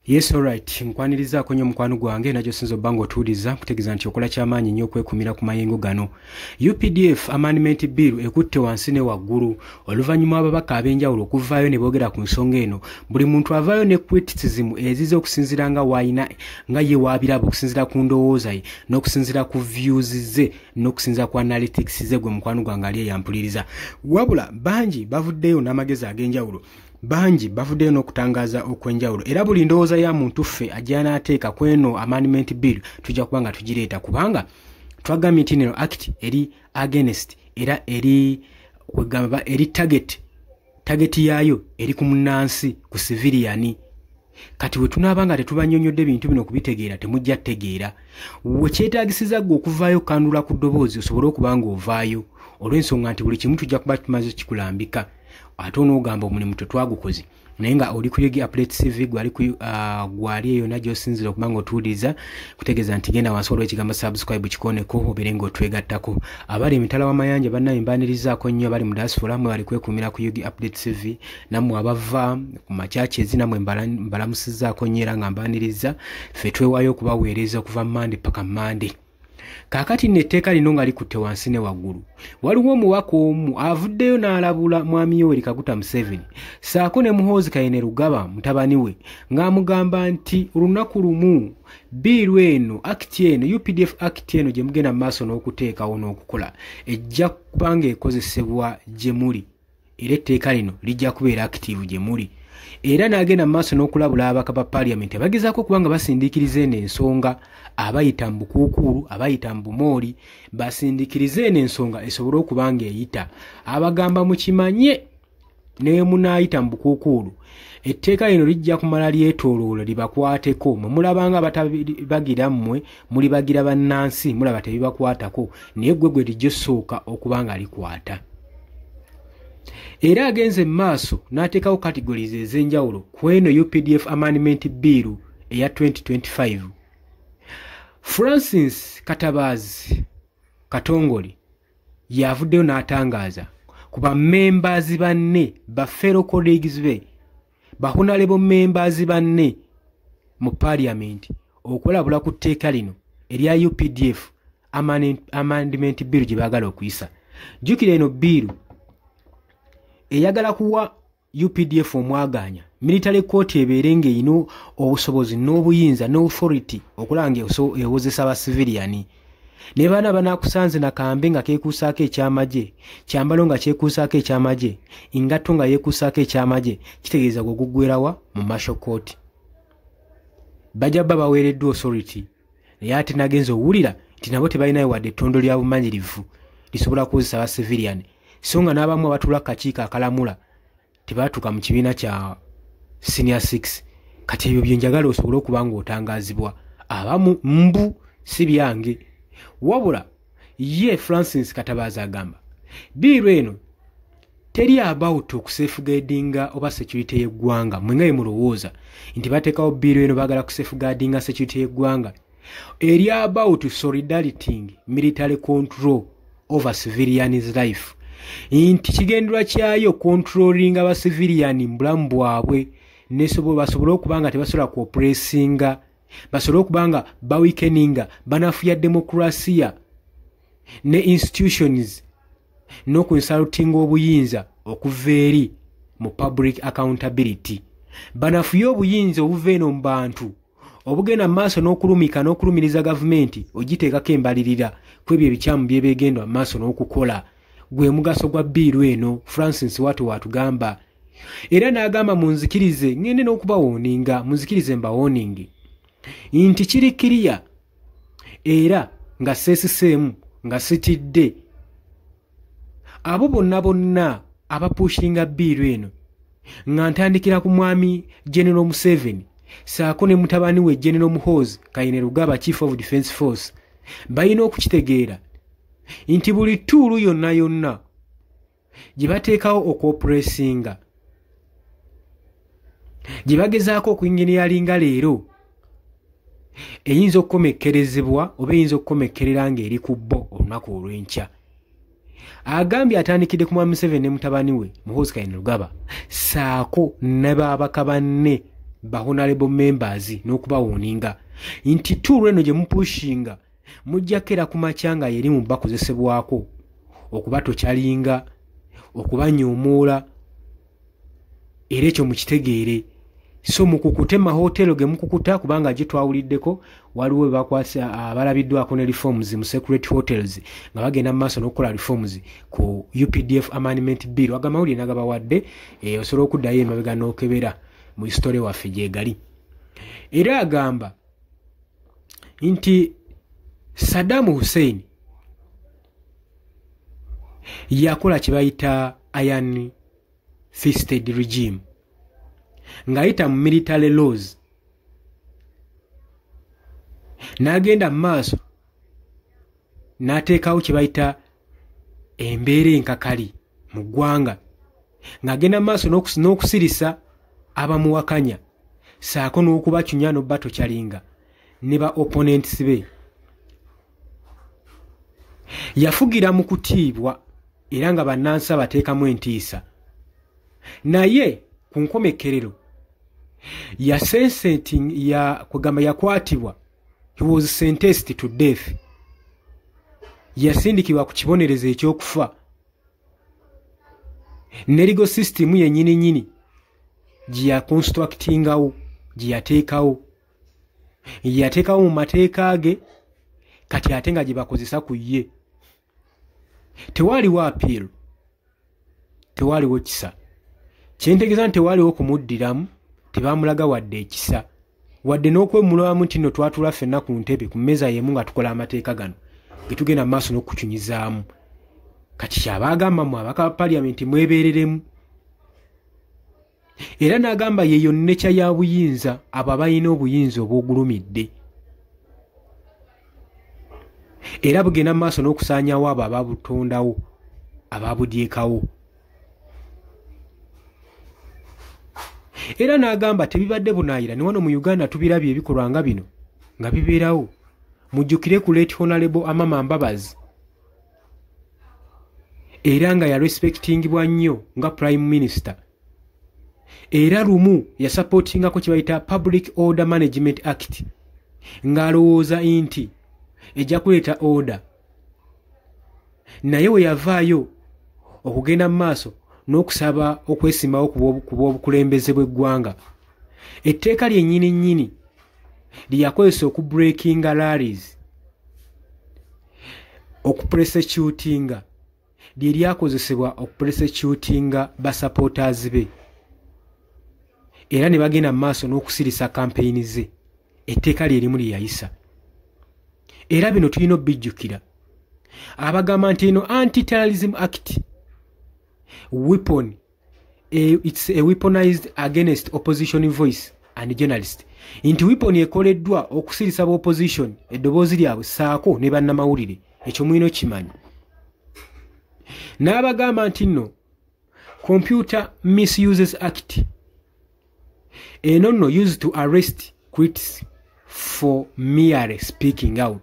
Yes, alright. Nkwaniriza konyo mukwano gwange najo sinzo bango tuliza kutegeeza nti okola kyamanyi nnyo okwekumira ku mayengo gano. UPDF amendment bill ekutte wansi ne waggulu oluvannyuma ababaka ab'enjawulo okuvaayo ne boogera ku nsonga eno. Buli muntu avaayo ne criticism ezize okusinziira nga waayina nga ye waabiraba okusinziira ku ndowooza ye n'okusinziira ku views ze n'okusinziira ku analytics ze gwe mukwano gwange ali eyampuliriza. Wabula bangi bavuddeyo n'amagezi ag'enjawulo. Banji bavuddeyo n'okutangaza okwenjawulo era buli ndowooza ya muntu ffe ajjanaateeka kweno amendment bill tujja kuba nga tugireeta kubanga twagambye nti neno act eri against era eri kwegamba eri target yaayo eri ku munnansi ku civilian. Kati bwe tunaaba nga tetubanyonyodde bintu bino kubitegeera temujja tegeera wekyetaagisiza gwe okuvaayo kandula ku ddoboozi osobole okuba nga ovaayo olw'ensonga nti buli kimu tujja kuba tumaze kikulambika. Ate onoogamba omulimu tetwagukoze naye nga oli ku Yugi Update TV gwali eyo najjo osinzira okuba nga otuwuliriza kutegeeza nti genda wansi waliwo ekigambo subscribe kikooneko obeere ng'otwegattako. Abali emitala w'amayanja bannaye mbaanirizaako nnyo abali mu diaspora mwe bali kwekuumira ku Yugi Update TV nammwe abava ku makyaki ezi nammwe mbalamusizzaako nnyo era nga mbaaniriza ffe twewaayo okubaweereza okuva Monday paka Monday. Kaakati n'etteeka lino nga likutte wansi ne waggulu waliwo omubaka omu avuddeyo n'alabula mwami Yoweri Kaguta Museveni ssaako ne Muhoozi Kainerugaba mutabani we ng'amugamba nti olunaku lumu biiru eno akiti eno UPDF akiti eno gye mugenda mu maaso n'okuteekawo n'okukola ejja kuba ng'ekozesebwa gye muli era etteeka lino lijja kubeera active gye muli. Era n'agenda mu maaso n'okulabula ababaka ba Parliament bagezaako okuba nga basindiikiriza eno ensonga abayita mu bukuukulu abayita mu bumooli basindiikiriza eno ensonga esobole okuba ng'eyita abagamba mukimanye ne munaayita mu bukuukulu etteeka lino lijja kumala lyetooloola libakwateko mwe mulabanga batabagira mmwe mulibagira bannansi mulaba tebibakwatako naye gwe lijja osooka okuba nga likwata. Era agenze maaso n'ateekawo categories ez'enjawulo ku eno UPDF amendment bill eya 2025. Francis Katabazi Katongole yavuddeyo n'atangaaza kuba members banne ba fellow colleagues be ba honorable members banne mu parliament okulabula ku tteeka lino erya UPDF amendment bill gye baagala okuyisa. Jjukira eno bill eyagala kuwa UPDF omwaganya military court ebeere ng'eyina obusobozi n'obuyinza n'authority okulanga ewozesa ba civilian. Ne baana banaakusanze nakambe nga keekuusaako ekyamagye kyambalo nga kyekuusaako ekyamagye engatto nga yeekuusaako ekyamagye kitegeeza gwe guggwerawa mu martial court. Bajja bba baweereddwa authority naye ate nagenza owulira nti nabo tebalinayo wadde ettondo lya bumanyirivu lisobola kukozesa ba civilian. So nga n'abamu abatula akakiiko akalamula tebaatuuka mu kibiina kya senior 6 kati ebyo byenjagala osobole okuba ng'otangaazibwa abamu mbu si byange. Wabula ye Francis Katabazi agamba biiru eno teri about okusafeguardinga oba security y'eggwanga mwe nga mulowooza nti bateekawo biiru eno baagala kusafeguardinga security y'eggwanga eri about solidarity military control over civilians life nti kigendera kyayo controlling aba civilian mbulamu bwabwe basobole okuba nga tebasobola kuoppressinga basobole okuba nga baweakeninga banafuya demokrasiya ne institutions n'okunsalutinga obuyinza okuva eri mu public accountability banafuya obuyinza obuva eno mu bantu obugenda mu maaso n'okulumika n'okulumiriza gavumenti ogiteekako embalirira ku ebyo ebikyamu byebeegendwa mu maaso n'okukola gwe mugaso gwa biiru eno Francis watu watugamba. Era n'agamba munzikirize ngende n'okubawoninga munzikirize mbawoningi nti kiri kiriya era nga seesiseemu nga sitidde abo bonna abapushinga biiru eno nga ntandikira ku mwami General Museveni saako ne mutabani we General Muhoozi Kainerugaba Chief of Defence Force balina okukitegeera nti buli tuulu yonna gye bateekawo okwopuresinga gye bagezaako okuyingineyalinga leero eyinza okukomekkerezebwa oba eyinza okukomekkerera ng'eri ku bbo olunaku olw'enkya. Agambye atandikidde ku mwami Museveni ne mutabani we Muhoozi Kainerugaba saako ne babaka banne ba honorable members n'okubawuninga nti tool eno gye mupushinga mujjakera ku makyanga yeri mu bakozesebwako okuba tokyalinga okubanyuumuula era ekyo mukitegeere so mukukute mahotelo ge mukukuta kubanga gye twawuliddeko waliwo bakwasa abalabiddwako ne reforms mu security hotels nga bagenda mu maaso n'okukola reforms ku UPDF amendment bill agamawulire nagabawadde osobola okuddayo emabega n'okebera mu history waffe gyegali era agamba nti Saddam Hussein yakola kye bayita iron fisted regime ng'ayita mu military laws n'agenda mu maaso n'ateekawo kye bayita embeera enkakali mu ggwanga ng'agenda mu maaso n'okusirisa abamuwakanya saako n'okubakyunya n'obba tokyalinga ne ba opponents be yafugira mu kutiibwa era nga bannansi bateekamu entiisa naye ku nkomekerero kugamba yakwatibwa, he was sentenced to death, yasindikibwa ku kibonerezo ekyokufa ne legal system yennyini nyini gye constructingawo gye yateekawo mu mateeka ge kati ate nga gye bakozesa ku ye. Tewaliwo appeal, tewaliwo kisa, kyentegeeza nti tewaliwo kumuddiramu, tebamulaga wadde ekisa wadde n'okwemulamu nti nno twatula ffenna ku ntebe ku mmeeza y'emu nga tukola amateeka gano ge tugenda mu maaso n'okukunyizaamu. Kati kyabagamba mu abaka ba paliamenti mwebeereremu. Era n'agamba yeeyo nnecha ya buyinza abo abalina obuyinza obwogulumidde. Era bugenda mu maaso n'okusaanyawo abo ababutondawo ababudyekawo. Era n'agamba tebibadde bunaayira ne wano mu Uganda tubirabye ebikolwa nga bino nga bibeerawo. Mujjukire ku Late Honorable Amama Mbabazi era nga yarespectingibwa nnyo nga Prime Minister. Era lumu yasupportingako kye bayita Public Order Management Act ng'alowooza nti ejja kuleeta order. Naye we yavaayo okugenda mu maaso n'okusaba okwesimawo ku bw'obukulembeze bw'eggwanga, etteeka lyennyini nnyini lyakozesa okubreakinga rallies, okuprosecutinga, lye lyakozesebwa okuprosecutinga basupporters be. Era ne bagenda mu maaso n'okusirisa campaign ze, etteeka lye limu lye yayisa. Era bino tulina obijjukira. Abagamba nti eno Anti-Terrorism Act weapon, it's a weaponized against opposition voice and journalist. Inti weapon ekoleddwa okusirisa ba opposition eddoboozi lyabwe saako ne bannamawulire, ekyo mwino kimanyi. N'abagamba nti nno Computer Misuses Act eno nno used to arrest critics for mere speaking out.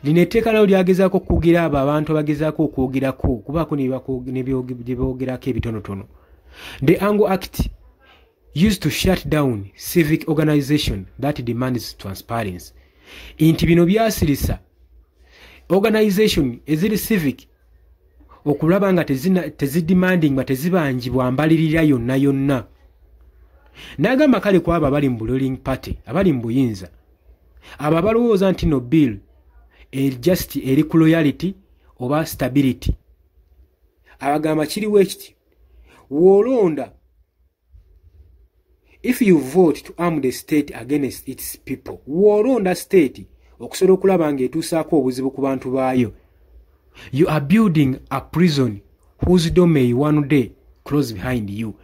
Lino etteeka nalyo lyagezaako okugira abo abantu abagezaako okwogerako kubaako ne byogerako ebitonotono. The Ango Act used to shut down civic organization that demands transparency. Inti bino byasirisa organization eziri civic okulaba nga tezidemanding nga tezibanjibwa mbalirira yonna yonna. N'agamba kale ku abo abali mu ruling party abali mu buyinza abo abalowooza nti no bill just eri ku loyalty oba stability. Abagamba kiriwo ekiti woolonda, if you vote to arm the state against its people, woolonda state okusobola okulaba ng'etuusaako obuzibu ku bantu baayo. You are building a prison whose door may one day close behind you.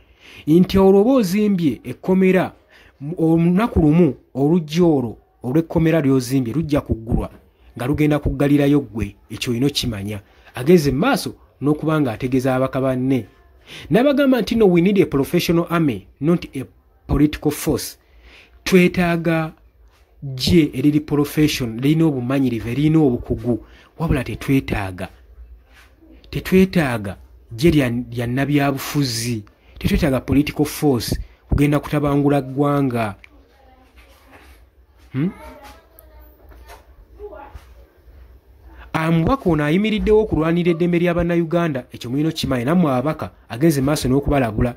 Inti olwoba ozimbye ekkomera olunaku lumu olujja olwo olw'ekkomera ly'ozimbye lujja kuggulwa nga lugenda kuggalirayo ggwe, ekyo olina okimanya. Ageze maaso n'okuba ng'ategeeza abaka banne. N'abagamba nti no, we need a professional army, not a political force. Twetaaga gye eriri profession, lirina obumanyirivu, erina obukugu, wabula tetwetaaga gye lya nnabyabufuzi, tetwetaaga political force kugenda kutabangula ggwanga. Omubaka ono ayimiriddewo okulwanira eddembe ly'Abannayuganda, ekyo mulina okimanyi, nammwe ababaka agenze maaso n'okubalabula.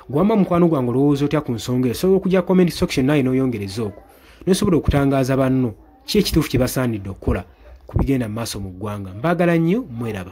Gwamba mukwano gwange olowooza otya ku nsonga esobola okujja comment section naye n'oyongereza okwo n'osobola okutangaaza banno ki ekituufu kye basaanidde okukola ku bigenda mu maaso mu ggwanga. Mbaagala nnyo, mweraba.